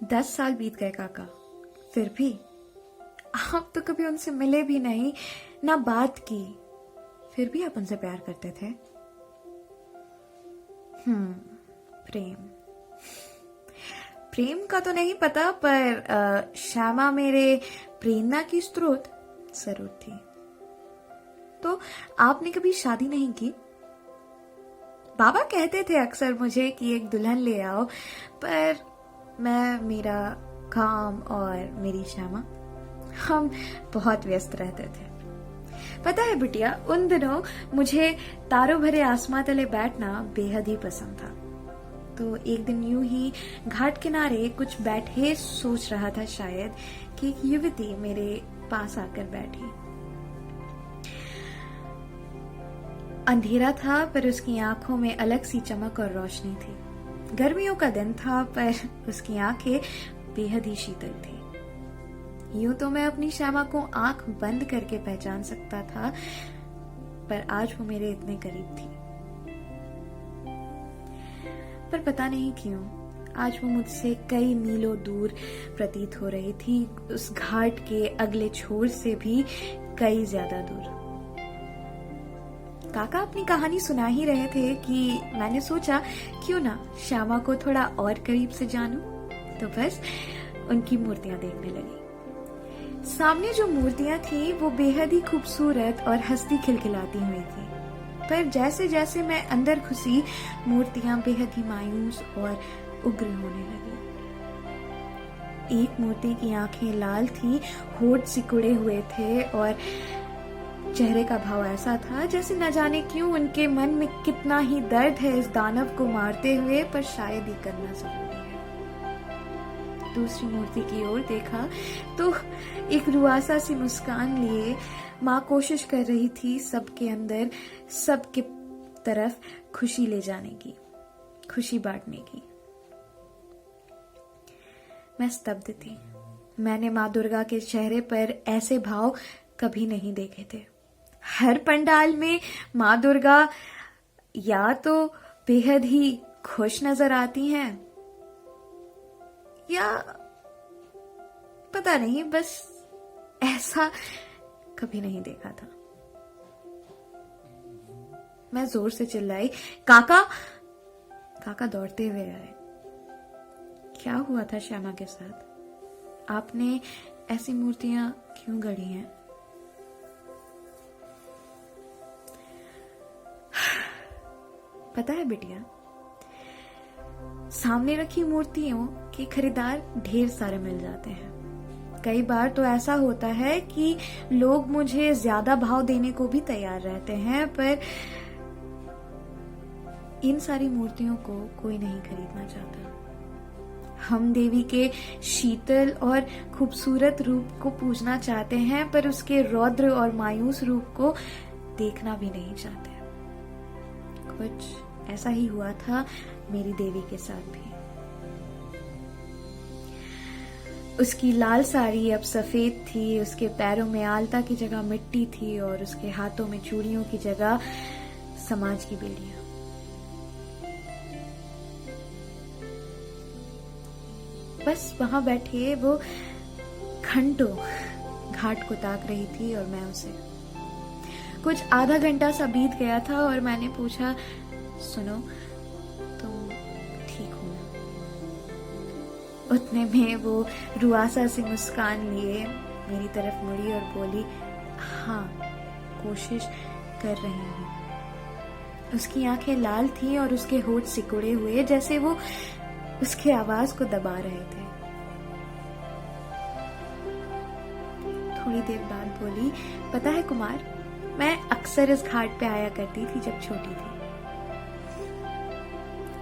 10 साल बीत गए काका, फिर भी आप तो कभी उनसे मिले भी नहीं, ना बात की, फिर भी आप उनसे प्यार करते थे। प्रेम। प्रेम का तो नहीं पता, पर श्यामा मेरे प्रेरणा की स्रोत जरूर थी। तो आपने कभी शादी नहीं की? बाबा कहते थे अक्सर मुझे कि एक दुल्हन ले आओ, पर मैं, मेरा काम और मेरी श्यामा, हम बहुत व्यस्त रहते थे। पता है बिटिया, उन दिनों मुझे तारों भरे आसमां तले बैठना बेहद ही पसंद था। तो एक दिन यूं ही घाट किनारे कुछ बैठे सोच रहा था शायद कि एक युवती मेरे पास आकर बैठी। अंधेरा था, पर उसकी आंखों में अलग सी चमक और रोशनी थी। गर्मियों का दिन था, पर उसकी आंखें बेहद ही शीतल थी। यूं तो मैं अपनी श्यामा को आंख बंद करके पहचान सकता था, पर आज वो मेरे इतने करीब थी। पर पता नहीं क्यों आज वो मुझसे कई मीलों दूर प्रतीत हो रही थी, उस घाट के अगले छोर से भी कई ज्यादा दूर। काका अपनी कहानी सुना ही रहे थे कि मैंने सोचा क्यों ना श्यामा को थोड़ा और करीब से जानूं, तो बस उनकी मूर्तियां देखने लगी। सामने जो मूर्तियां थी वो बेहद ही खूबसूरत और हंसती खिलखिलाती हुई थी, पर जैसे जैसे मैं अंदर घुसी मूर्तियां बेहद ही मायूस और उग्र होने लगी। एक मूर्ति की आंखें लाल थी, होठ सिकुड़े हुए थे और चेहरे का भाव ऐसा था जैसे न जाने क्यों उनके मन में कितना ही दर्द है इस दानव को मारते हुए, पर शायद ये करना जरूरी है। दूसरी मूर्ति की ओर देखा तो एक रुआसा सी मुस्कान लिए माँ कोशिश कर रही थी सबके अंदर, सबके तरफ खुशी ले जाने की, खुशी बांटने की। मैं स्तब्ध थी। मैंने माँ दुर्गा के चेहरे पर ऐसे भाव कभी नहीं देखे थे। हर पंडाल में माँ दुर्गा या तो बेहद ही खुश नजर आती हैं, या पता नहीं, बस ऐसा कभी नहीं देखा था। मैं जोर से चिल्लाई, काका! काका दौड़ते हुए आए। क्या हुआ था श्यामा के साथ? आपने ऐसी मूर्तियां क्यों गढ़ी हैं? पता है बिटिया, सामने रखी मूर्तियों के खरीदार ढेर सारे मिल जाते हैं। कई बार तो ऐसा होता है कि लोग मुझे ज्यादा भाव देने को भी तैयार रहते हैं, पर इन सारी मूर्तियों को कोई नहीं खरीदना चाहता। हम देवी के शीतल और खूबसूरत रूप को पूजना चाहते हैं, पर उसके रौद्र और मायूस रूप को देखना भी नहीं चाहते। कुछ ऐसा ही हुआ था मेरी देवी के साथ भी। उसकी लाल साड़ी अब सफेद थी, उसके पैरों में आलता की जगह मिट्टी थी और उसके हाथों में चूड़ियों की जगह समाज की बेड़ियां। बस वहां बैठे वो घंटों घाट को ताक रही थी और मैं उसे। कुछ आधा घंटा सा बीत गया था और मैंने पूछा, सुनो, तुम ठीक हो ना? उतने में वो रुआसा सी मुस्कान लिए मेरी तरफ मुड़ी और बोली, हाँ, कोशिश कर रही हूँ। उसकी आंखें लाल थी और उसके होठ सिकुड़े हुए, जैसे वो उसके आवाज को दबा रहे थे। थोड़ी देर बाद बोली, पता है कुमार, मैं अक्सर इस घाट पे आया करती थी जब छोटी थी,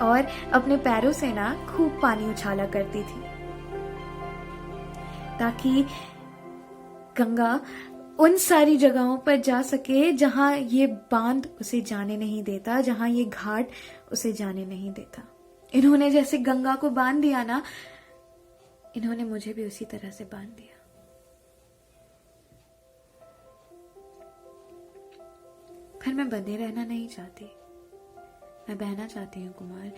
और अपने पैरों से ना खूब पानी उछाला करती थी, ताकि गंगा उन सारी जगहों पर जा सके जहां ये बांध उसे जाने नहीं देता, जहां ये घाट उसे जाने नहीं देता। इन्होंने जैसे गंगा को बांध दिया ना, इन्होंने मुझे भी उसी तरह से बांध दिया। फिर मैं बंधे रहना नहीं चाहती, मैं बहना चाहती हूँ कुमार।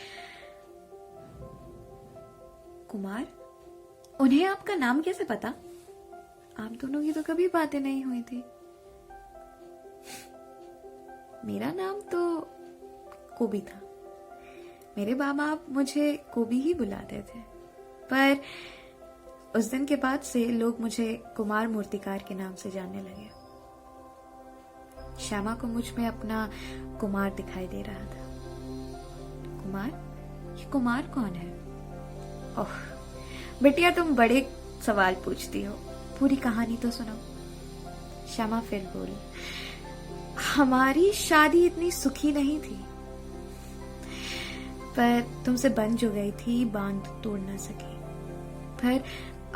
कुमार, उन्हें आपका नाम कैसे पता? आप दोनों की तो कभी बातें नहीं हुई थी। मेरा नाम तो कोबी था। मेरे माँ बाप मुझे कोबी ही बुलाते थे, पर उस दिन के बाद से लोग मुझे कुमार मूर्तिकार के नाम से जानने लगे। श्यामा को मुझ में अपना कुमार दिखाई दे रहा था। कुमार? ये कुमार कौन है? ओह बिटिया, तुम बड़े सवाल पूछती हो, पूरी कहानी तो सुनो। श्यामा फिर बोली, हमारी शादी इतनी सुखी नहीं थी, पर तुमसे बंध जो गई थी, बांध तोड़ ना सकी। पर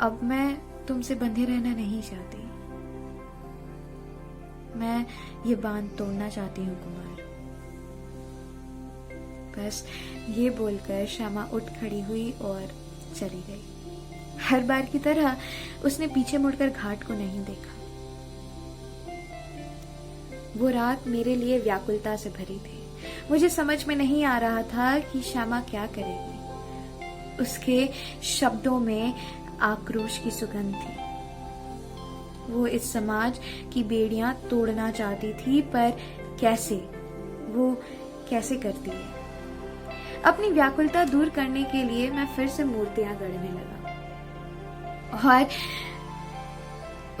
अब मैं तुमसे बंधे रहना नहीं चाहती, मैं ये बांध तोड़ना चाहती हूँ कुमार। बस ये बोलकर श्यामा उठ खड़ी हुई और चली गई। हर बार की तरह उसने पीछे मुड़कर घाट को नहीं देखा। वो रात मेरे लिए व्याकुलता से भरी थी। मुझे समझ में नहीं आ रहा था कि श्यामा क्या करेगी। उसके शब्दों में आक्रोश की सुगंध थी। वो इस समाज की बेड़ियां तोड़ना चाहती थी, पर कैसे? वो कैसे करती है? अपनी व्याकुलता दूर करने के लिए मैं फिर से मूर्तियां गढ़ने लगा, और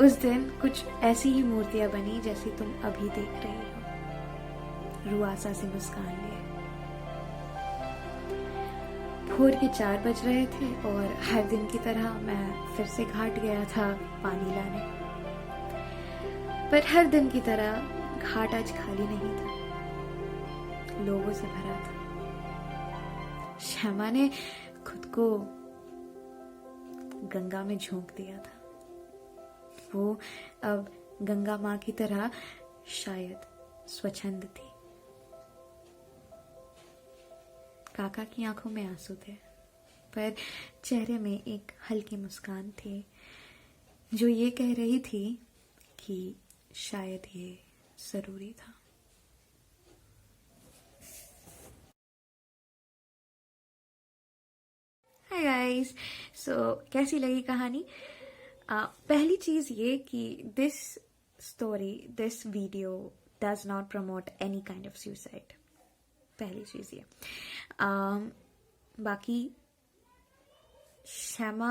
उस दिन कुछ ऐसी ही मूर्तियां बनी जैसी तुम अभी देख रही हो, रुआसा से मुस्कान लिए। भोर के 4 बज रहे थे और हर दिन की तरह मैं फिर से घाट गया था पानी लाने। पर हर दिन की तरह घाट आज खाली नहीं था, लोगों से भरा था। श्यामा ने खुद को गंगा में झोंक दिया था। वो अब गंगा माँ की तरह शायद स्वच्छंद थी। काका की आंखों में आंसू थे, पर चेहरे में एक हल्की मुस्कान थी जो ये कह रही थी कि शायद ये जरूरी था। हाय गाइस, सो कैसी लगी कहानी? पहली चीज ये कि this video does not promote any kind of suicide. पहली चीज ये। बाकी श्यामा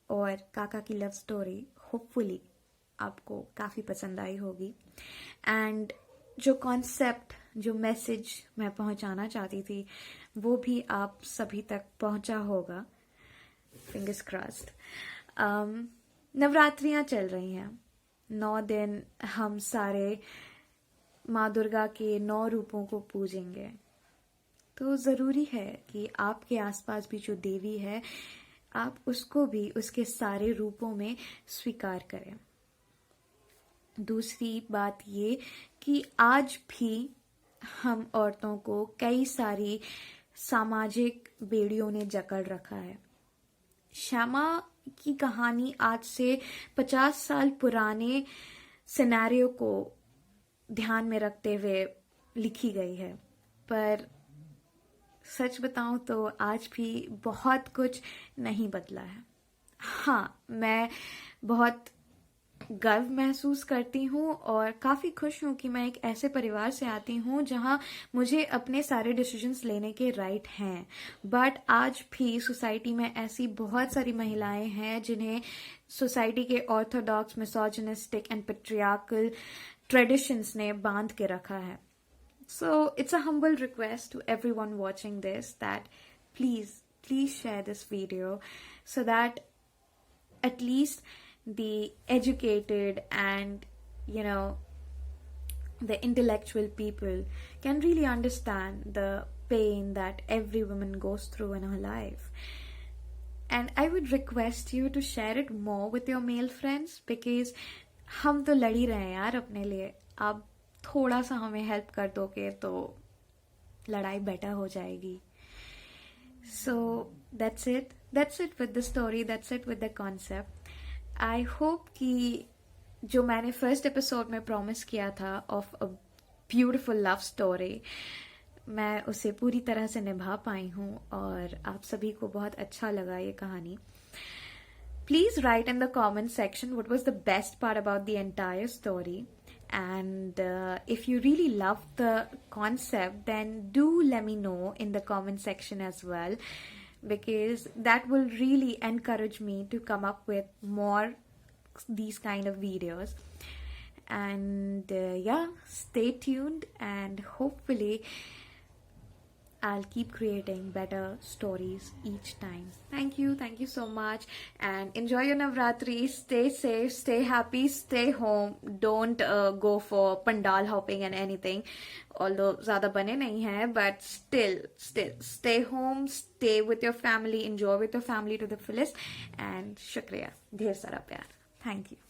और काका की लव स्टोरी होपफुली आपको काफी पसंद आई होगी, एंड जो कॉन्सेप्ट, जो मैसेज मैं पहुंचाना चाहती थी वो भी आप सभी तक पहुंचा होगा। Fingers crossed. नवरात्रियां चल रही हैं। 9 दिन हम सारे माँ दुर्गा के 9 रूपों को पूजेंगे, तो जरूरी है कि आपके आसपास भी जो देवी है आप उसको भी उसके सारे रूपों में स्वीकार करें। दूसरी बात ये कि आज भी हम औरतों को कई सारी सामाजिक बेड़ियों ने जकड़ रखा है। श्यामा की कहानी आज से 50 साल पुराने सिनेरियो को ध्यान में रखते हुए लिखी गई है, पर सच बताऊं तो आज भी बहुत कुछ नहीं बदला है। हाँ, मैं बहुत गर्व महसूस करती हूँ और काफी खुश हूँ कि मैं एक ऐसे परिवार से आती हूँ जहाँ मुझे अपने सारे डिसीजंस लेने के राइट हैं। बट आज भी सोसाइटी में ऐसी बहुत सारी महिलाएं हैं जिन्हें सोसाइटी के Orthodox, misogynistic and patriarchal traditions ने बांध के रखा है। So it's a humble request to everyone watching this that please share this video so that at least the educated and the intellectual people can really understand the pain that every woman goes through in her life. And I would request you to share it more with your male friends because हम तो लड़ ही रहे हैं यार अपने लिए। आप थोड़ा सा हमें हेल्प कर दोगे तो लड़ाई बेटर हो जाएगी। So that's it with the story, that's it with the concept. I hope कि जो मैंने फर्स्ट एपिसोड में प्रॉमिस किया था of a beautiful love story, मैं उसे पूरी तरह से निभा पाई हूँ और आप सभी को बहुत अच्छा लगा ये कहानी। Please write in the comment section what was the best part about the entire story. And if you really love the concept, then do let me know in the comment section as well, because that will really encourage me to come up with more these kind of videos. And yeah, stay tuned, and hopefully I'll keep creating better stories each time. Thank you so much, and enjoy your Navratri. Stay safe, stay happy, stay home. Don't go for pandal hopping and anything. Although ज़्यादा बने नहीं हैं, but still stay home, stay with your family, enjoy with your family to the fullest. And शुक्रिया, ढेर सारा प्यार. Thank you.